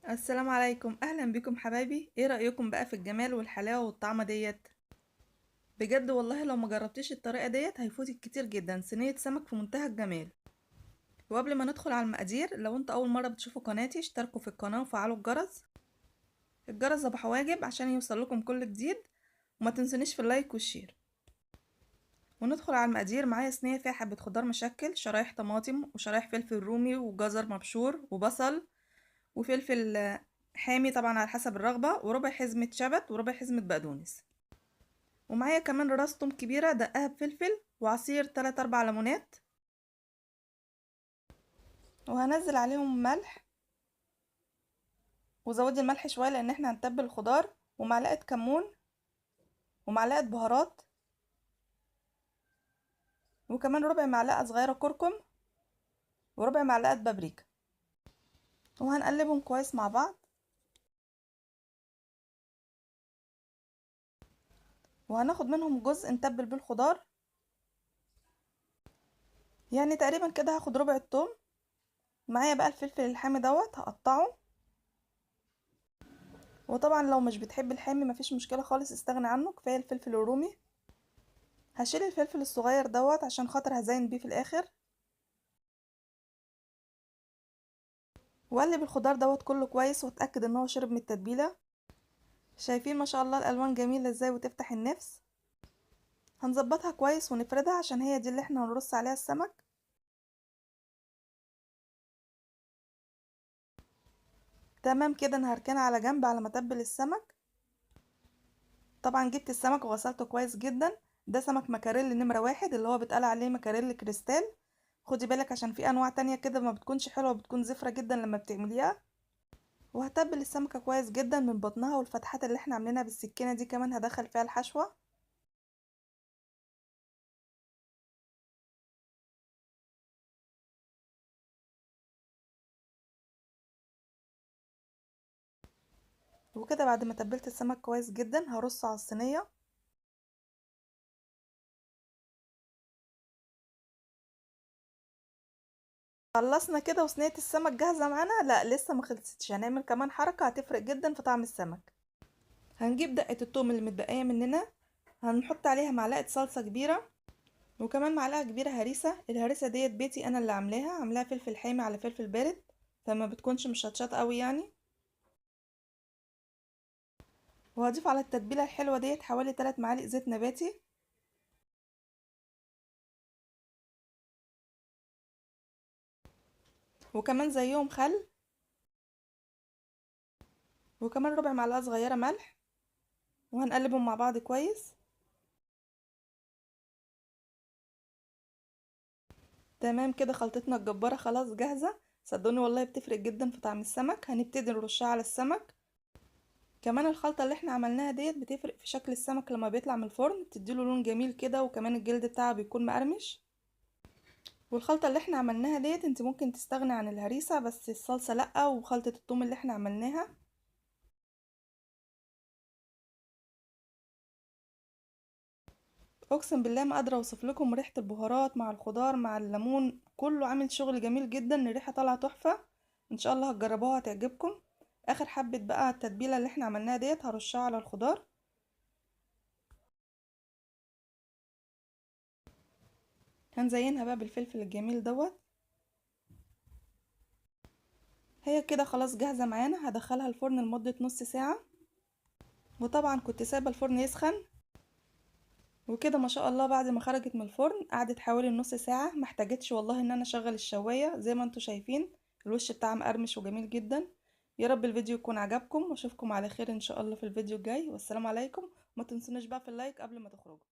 السلام عليكم، اهلا بكم حبايبي. ايه رأيكم بقى في الجمال والحلاوة والطعمة ديت؟ بجد والله لو ما جربتيش الطريقة ديت هيفوتك كتير جدا. صينية سمك في منتهى الجمال. وقبل ما ندخل على المقادير، لو انت اول مرة بتشوفوا قناتي اشتركوا في القناة وفعلوا الجرس ده واجب عشان يوصل لكم كل جديد. وما تنسونيش في اللايك والشير. وندخل على المقادير. معايا صينية فيها حبة خضار مشكل، شرايح طماطم وشرايح فلفل رومي وجزر مبشور وبصل وفلفل حامي طبعا على حسب الرغبة، وربع حزمة شبت وربع حزمة بقدونس. ومعايا كمان راس توم كبيرة دقها بفلفل، وعصير 3 4 ليمونات. وهنزل عليهم ملح، وزودي الملح شوية لان احنا هنتبل الخضار، ومعلقة كمون ومعلقة بهارات، وكمان ربع معلقة صغيرة كركم وربع معلقة بابريكا. وهنقلبهم كويس مع بعض. وهناخد منهم جزء نتبل بيه الخضار، يعني تقريبا كده هاخد ربع التوم. معايا بقى الفلفل الحامي دوت هقطعه. وطبعا لو مش بتحب الحامي مفيش مشكلة خالص، استغنى عنه، كفاية الفلفل الرومي. هشيل الفلفل الصغير دوت عشان خاطر هزين بيه في الاخر. وقلب الخضار دوت كله كويس واتاكد ان هو شرب من التتبيله. شايفين ما شاء الله الالوان جميله ازاي وتفتح النفس. هنظبطها كويس ونفردها عشان هي دي اللي احنا هنرص عليها السمك. تمام كده، انا هركنها على جنب على ما اتبل السمك. طبعا جبت السمك وغسلته كويس جدا. ده سمك مكاريل نمرة 1 اللي هو بيتقال عليه مكاريل كريستال. خدي بالك عشان في انواع تانية كده ما بتكونش حلوة، بتكون زفرة جدا لما بتعمليها. وهتبل السمكة كويس جدا من بطنها، والفتحات اللي احنا عاملينها بالسكينة دي كمان هدخل فيها الحشوة. وكده بعد ما تبلت السمك كويس جدا هرصه على الصينية. خلصنا كده وصينية السمك جاهزة معانا. لا لسه ما خلصتش، هنعمل كمان حركة هتفرق جدا في طعم السمك. هنجيب دقة التوم اللي متبقية مننا، هنحط عليها معلقة صلصة كبيرة، وكمان معلقة كبيرة هريسة. الهريسة ديت بيتي انا اللي عاملاها فلفل حامي على فلفل بارد، فما بتكونش مشطشط قوي يعني. وهضيف على التتبيلة الحلوة ديت حوالي 3 معالق زيت نباتي، وكمان زيهم خل، وكمان ربع معلقة صغيرة ملح. وهنقلبهم مع بعض كويس. تمام كده، خلطتنا الجبارة خلاص جاهزة. صدقوني والله بتفرق جدا في طعم السمك. هنبتدي نرشها على السمك. كمان الخلطة اللي احنا عملناها ديت بتفرق في شكل السمك لما بيطلع من الفرن، بتديله لون جميل كده، وكمان الجلد بتاعه بيكون مقرمش. والخلطة اللي احنا عملناها ديت انت ممكن تستغني عن الهريسة، بس الصلصة لأ، وخلطة الثوم اللي احنا عملناها. اقسم بالله ما قادرة اوصف لكم ريحة البهارات مع الخضار مع الليمون، كله عامل شغل جميل جدا. الريحة طالعة تحفة. ان شاء الله هتجربوها هتعجبكم. اخر حبة بقى التتبيلة اللي احنا عملناها ديت هرشها على الخضار. هنزينها بقى بالفلفل الجميل دوت. هي كده خلاص جاهزة معانا. هدخلها الفرن لمدة نص ساعة. وطبعا كنت سايبة الفرن يسخن. وكده ما شاء الله بعد ما خرجت من الفرن قعدت حوالي نص ساعة، محتاجتش والله ان انا اشغل الشواية زي ما انتوا شايفين. الوش بتاعها مقرمش وجميل جدا. يا رب الفيديو يكون عجبكم، واشوفكم على خير ان شاء الله في الفيديو الجاي، والسلام عليكم. ما تنسوناش بقى في اللايك قبل ما تخرجوا.